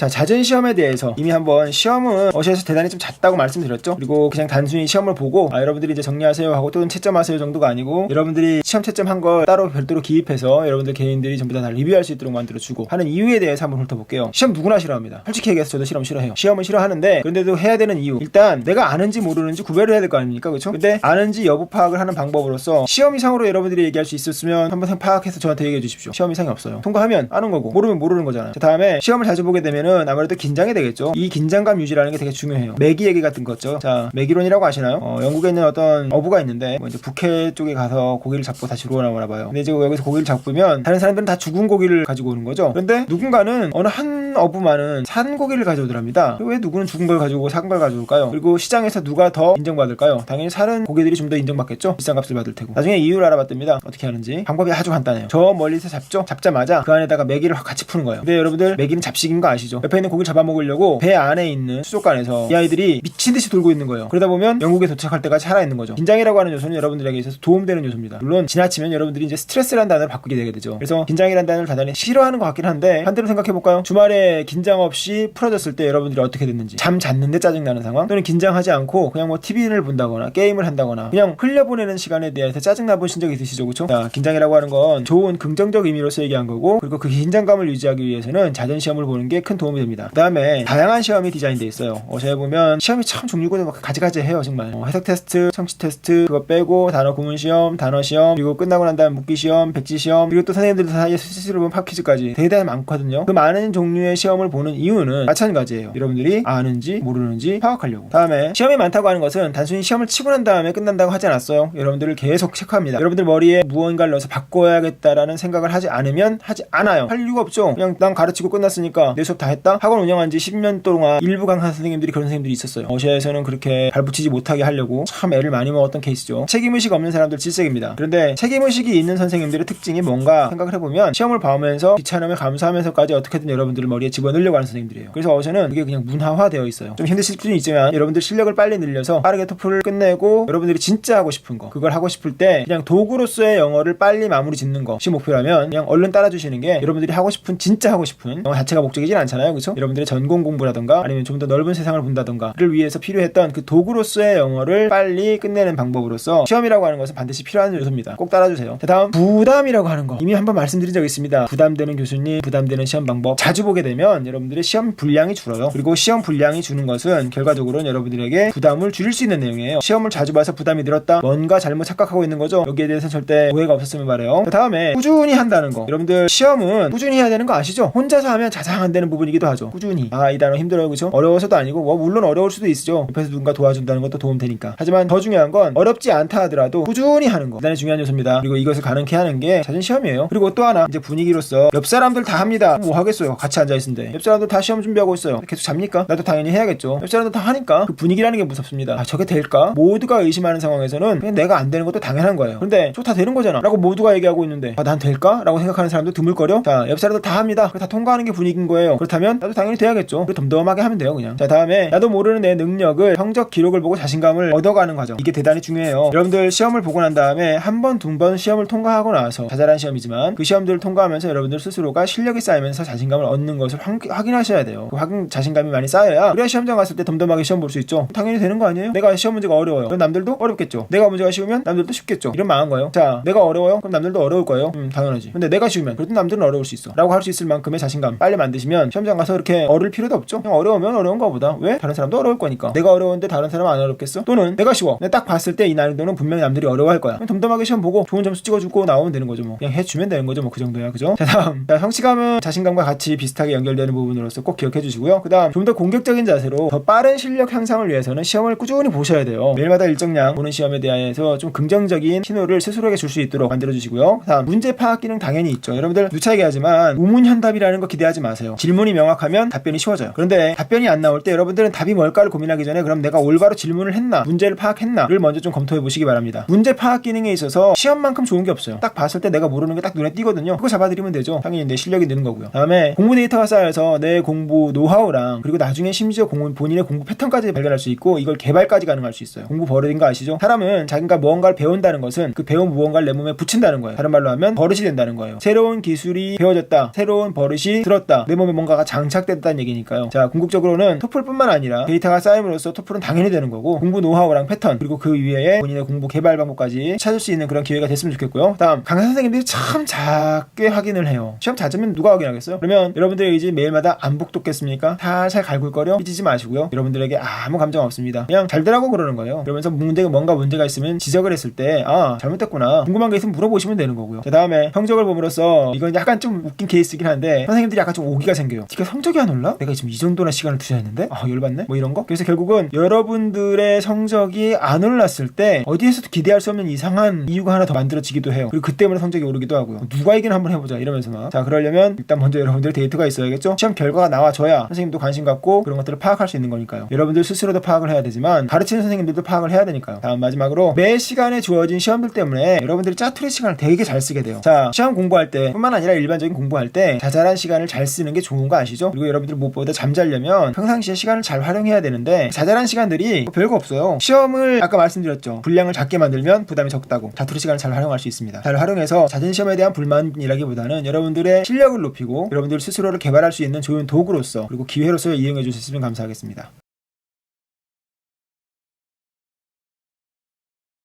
자, 잦은 시험에 대해서 이미 한번 시험은 어시에서 대단히 좀 잦다고 말씀드렸죠. 그리고 그냥 단순히 시험을 보고 여러분들이 이제 정리하세요 하고 또는 채점하세요 정도가 아니고 여러분들이 시험 채점한 걸 따로 별도로 기입해서 여러분들 개인들이 전부 다 리뷰할 수 있도록 만들어주고 하는 이유에 대해서 한번 훑어볼게요. 시험 누구나 싫어합니다. 솔직히 얘기해서 저도 시험 싫어해요. 시험은 싫어하는데 그런데도 해야 되는 이유, 일단 내가 아는지 모르는지 구별을 해야 될 거 아닙니까? 그렇죠? 근데 아는지 여부 파악을 하는 방법으로서 시험 이상으로 여러분들이 얘기할 수 있었으면 한번 파악해서 저한테 얘기해 주십시오. 시험 이상이 없어요. 통과하면 아는 거고 모르면 모르는 거잖아요. 자, 다음에 시험을 자주 보게 되면은 아무래도 긴장이 되겠죠. 이 긴장감 유지라는 게 되게 중요해요. 매기 얘기 같은 거죠. 자, 매기론이라고 아시나요? 영국에 있는 어떤 어부가 있는데 이제 북해 쪽에 가서 고기를 잡고 다시 들어오나 봐요. 근데 이제 여기서 고기를 잡으면 다른 사람들은 다 죽은 고기를 가지고 오는 거죠. 그런데 누군가는 어느 한 어부만은 산 고기를 가져오더랍니다. 왜 누구는 죽은 걸 가지고 산 걸 가져올까요? 그리고 시장에서 누가 더 인정받을까요? 당연히 사는 고기들이 좀 더 인정받겠죠. 비싼 값을 받을 테고. 나중에 이유를 알아봤답니다. 어떻게 하는지. 방법이 아주 간단해요. 저 멀리서 잡죠. 잡자마자 그 안에다가 메기를 같이 푸는 거예요. 근데 여러분들 메기는 잡식인 거 아시죠? 옆에 있는 고기를 잡아먹으려고 배 안에 있는 수족관에서 이 아이들이 미친 듯이 돌고 있는 거예요. 그러다 보면 영국에 도착할 때까지 살아있는 거죠. 긴장이라고 하는 요소는 여러분들에게 있어서 도움되는 요소입니다. 물론 지나치면 여러분들이 이제 스트레스라는 단어를 바꾸게 되게 되죠. 그래서 긴장이라는 단어를 대단히 싫어하는 것 같긴 한데 반대로 생각해볼까요? 주말에 긴장 없이 풀어졌을 때 여러분들이 어떻게 됐는지. 잠 잤는데 짜증나는 상황, 또는 긴장하지 않고 그냥 뭐 TV를 본다거나 게임을 한다거나 그냥 흘려보내는 시간에 대해서 짜증나 보신 적 있으시죠? 그쵸? 자, 긴장이라고 하는 건 좋은 긍정적 의미로서 얘기한 거고, 그리고 그 긴장감을 유지하기 위해서는 잦은 시험을 보는 게 큰 도움이 됩니다. 그 다음에 다양한 시험이 디자인되어 있어요. 저희 보면 시험이 참 종류가 가지가지 해요. 정말 해석 테스트, 청취 테스트, 그거 빼고 단어 구문 시험, 단어 시험, 그리고 끝나고 난 다음 묻기 시험, 백지 시험, 그리고 또 선생님들 사이에 스스로 보면 팝 퀴즈까지 대단히 많거든요. 그 많은 종류의 시험을 보는 이유는 마찬가지예요. 여러분들이 아는지 모르는지 파악하려고. 다음에 시험이 많다고 하는 것은 단순히 시험을 치고 난 다음에 끝난다고 하지 않았어요. 여러분들을 계속 체크합니다. 여러분들 머리에 무언가를 넣어서 바꿔야겠다라는 생각을 하지 않으면 하지 않아요. 할 이유가 없죠. 그냥 난 가르치고 끝났으니까 내 수업 다 했다? 학원 운영한 지 10년 동안 일부 강사 선생님들이 그런 선생님들이 있었어요. 어시아에서는 그렇게 발붙이지 못하게 하려고 참 애를 많이 먹었던 케이스죠. 책임의식 없는 사람들 질색입니다. 그런데 책임의식이 있는 선생님들의 특징이 뭔가 생각을 해보면 시험을 봐오면서 귀찮음을 감수하면서까지 어떻게든 여러분들을 머리에 집어넣으려고 하는 선생님들이에요. 그래서 어시아는 그게 그냥 문화화되어 있어요. 좀 힘드실 수는 있지만 여러분들 실력을 빨리 늘려서 빠르게 토플을 끝내고 여러분들이 진짜 하고 싶은 거, 그걸 하고 싶을 때 그냥 도구로서의 영어를 빨리 마무리 짓는 것이 목표라면 그냥 얼른 따라주시는 게 여러분들이 하고 싶은, 진짜 하고 싶은 영어 자체가 목적이진 않잖아요. 그렇죠? 여러분들의 전공 공부라던가 아니면 좀 더 넓은 세상을 본다던가를 위해서 필요했던 그 도구로서의 영어를 빨리 끝내는 방법으로서 시험이라고 하는 것은 반드시 필요한 요소입니다. 꼭 따라주세요. 자, 다음 부담이라고 하는 거. 이미 한번 말씀드린 적 있습니다. 부담되는 교수님, 부담되는 시험 방법. 자주 보게 되면 여러분들의 시험 분량이 줄어요. 그리고 시험 분량이 주는 것은 결과적으로는 여러분들에게 부담을 줄일 수 있는 내용이에요. 시험을 자주 봐서 부담이 늘었다? 뭔가 잘못 착각하고 있는 거죠. 여기에 대해서는 절대 오해가 없었으면 말해요. 자, 다음에 꾸준히 한다는 거. 여러분들 시험은 꾸준히 해야 되는 거 아시죠? 혼자서 하면 자상 안 되는 부분이기도 하죠. 꾸준히. 이 단어 힘들어요. 그죠? 어려워서도 아니고 물론 어려울 수도 있죠. 옆에서 누군가 도와준다는 것도 도움 되니까. 하지만 더 중요한 건 어렵지 않다 하더라도 꾸준히 하는 거. 대단히 중요한 요소입니다. 그리고 이것을 가능케 하는 게 잦은 시험이에요. 그리고 또 하나, 이제 분위기로서 옆 사람들 다 합니다. 뭐 하겠어요. 같이 앉아있는데 옆 사람들 다 시험 준비하고 있어요. 계속 잡니까? 나도 당연히 해야겠죠. 옆 사람들 다 하니까 그 분위기라는 게 무섭습니다. 저게 될까? 모두가 의심하는 상황에서는 그냥 내가 안 되는 것도 당연한 거예요. 그런데 다 되는 거잖아 라고 모두가 얘기하고 있는데 난 될까? 라고 생각하는 사람도 드물거려. 자, 옆 사람들 다 합니다. 다 통과하는 게 분위기인 거예요. 그렇다면 나도 당연히 돼야겠죠. 덤덤하게 하면 돼요, 그냥. 자, 다음에 나도 모르는 내 능력을, 성적 기록을 보고 자신감을 얻어가는 과정. 이게 대단히 중요해요. 여러분들 시험을 보고 난 다음에 한 번, 두 번 시험을 통과하고 나서, 자잘한 시험이지만 그 시험들을 통과하면서 여러분들 스스로가 실력이 쌓이면서 자신감을 얻는 것을 확인하셔야 돼요. 그 자신감이 많이 쌓여야 그래야 시험장 갔을 때 덤덤하게 시험 볼 수 있죠. 당연히 되는 거 아니에요? 내가 시험 문제가 어려워요. 그럼 남들도 어렵겠죠. 내가 문제가 쉬우면 남들도 쉽겠죠. 이런 망한 거예요. 자, 내가 어려워요? 그럼 남들도 어려울 거예요. 당연하지. 근데 내가 쉬우면 그래도 남들은 어려울 수 있어 라고 할 수 있을 만큼의 자신감 빨리 만드시면 시험장 가서 그렇게 어릴 필요도 없죠. 그냥 어려우면 어려운 거보다, 왜? 다른 사람도 어려울 거니까. 내가 어려운데 다른 사람은 안 어렵겠어? 또는 내가 쉬워. 내가 딱 봤을 때 이 난이도는 분명히 남들이 어려워할 거야. 그냥 덤덤하게 시험 보고 좋은 점수 찍어주고 나오면 되는 거죠. 뭐 그냥 해주면 되는 거죠. 뭐 그 정도야. 그죠? 자, 다음. 자, 성취감은 자신감과 같이 비슷하게 연결되는 부분으로서 꼭 기억해 주시고요. 그 다음, 좀 더 공격적인 자세로 더 빠른 실력 향상을 위해서는 시험을 꾸준히 보셔야 돼요. 매일마다 일정량 보는 시험에 대해서 좀 긍정적인 신호를 스스로에게 줄 수 있도록 만들어 주시고요. 그 다음, 문제 파악 기능 당연히 있죠. 여러분들 누차 얘기하지만 우문현답이라는 거 기대하지 마세요. 질문이 명확하면 답변이 쉬워져요. 그런데 답변이 안 나올 때 여러분들은 답이 뭘까를 고민하기 전에 그럼 내가 올바로 질문을 했나, 문제를 파악했나를 먼저 좀 검토해 보시기 바랍니다. 문제 파악 기능에 있어서 시험만큼 좋은 게 없어요. 딱 봤을 때 내가 모르는 게 딱 눈에 띄거든요. 그거 잡아드리면 되죠. 당연히 내 실력이 느는 거고요. 다음에 공부 데이터 데이터가 쌓여서 내 공부 노하우랑 그리고 나중에 심지어 본인의 공부 패턴까지 발견할 수 있고 이걸 개발까지 가능할 수 있어요. 공부 버릇인 거 아시죠? 사람은 자기가 무언가를 배운다는 것은 그 배운 무언가를 내 몸에 붙인다는 거예요. 다른 말로 하면 버릇이 된다는 거예요. 새로운 기술이 배워졌다. 새로운 버릇이 들었다. 내 몸에 뭔가가 장착됐다는 얘기니까요. 자, 궁극적으로는 토플뿐만 아니라 데이터가 쌓임으로써 토플은 당연히 되는 거고 공부 노하우랑 패턴 그리고 그 위에 본인의 공부 개발 방법까지 찾을 수 있는 그런 기회가 됐으면 좋겠고요. 다음, 강사 선생님들이 참 작게 확인을 해요. 시험 잦으면 누가 확인하겠어요? 그러면 여러분들의 의지 매일마다 안 북돋겠습니까? 살살 갈굴거려 삐지지 마시고요. 여러분들에게 아무 감정 없습니다. 그냥 잘되라고 그러는 거예요. 그러면서 뭔가 문제가 있으면 지적을 했을 때 잘못됐구나. 궁금한 게 있으면 물어보시면 되는 거고요. 자, 다음에 성적을 봄으로써 이건 약간 좀 웃긴 케이스이긴 한데 선생님들이 약간 좀 오기가 생겨요. 네가 성적이 안 올라? 내가 지금 이 정도나 시간을 투자했는데? 열받네? 뭐 이런 거? 그래서 결국은 여러분들의 성적이 안 올랐을 때 어디에서도 기대할 수 없는 이상한 이유가 하나 더 만들어지기도 해요. 그리고 그 때문에 성적이 오르기도 하고요. 누가 이긴 한번 해보자 이러면서 막. 자, 그러려면 일단 먼저 여러분들의 데이터가 있어야겠죠? 시험 결과가 나와줘야 선생님도 관심 갖고 그런 것들을 파악할 수 있는 거니까요. 여러분들 스스로도 파악을 해야 되지만 가르치는 선생님들도 파악을 해야 되니까요. 다음 마지막으로 매 시간에 주어진 시험들 때문에 여러분들이 짜투리 시간을 되게 잘 쓰게 돼요. 자, 시험 공부할 때 뿐만 아니라 일반적인 공부할 때 자잘한 시간을 잘 쓰는 게 좋은 거 아시죠? 그리고 여러분들 무엇보다 잠자려면 평상시에 시간을 잘 활용해야 되는데 자잘한 시간들이 별거 없어요. 시험을 아까 말씀드렸죠. 분량을 작게 만들면 부담이 적다고. 자투리 시간을 잘 활용할 수 있습니다. 잘 활용해서 잦은 시험에 대한 불만이라기보다는 여러분들의 실력을 높이고 여러분들 스스로를 개발할 수 있는 좋은 도구로서 그리고 기회로서 이용해 주셨으면 감사하겠습니다.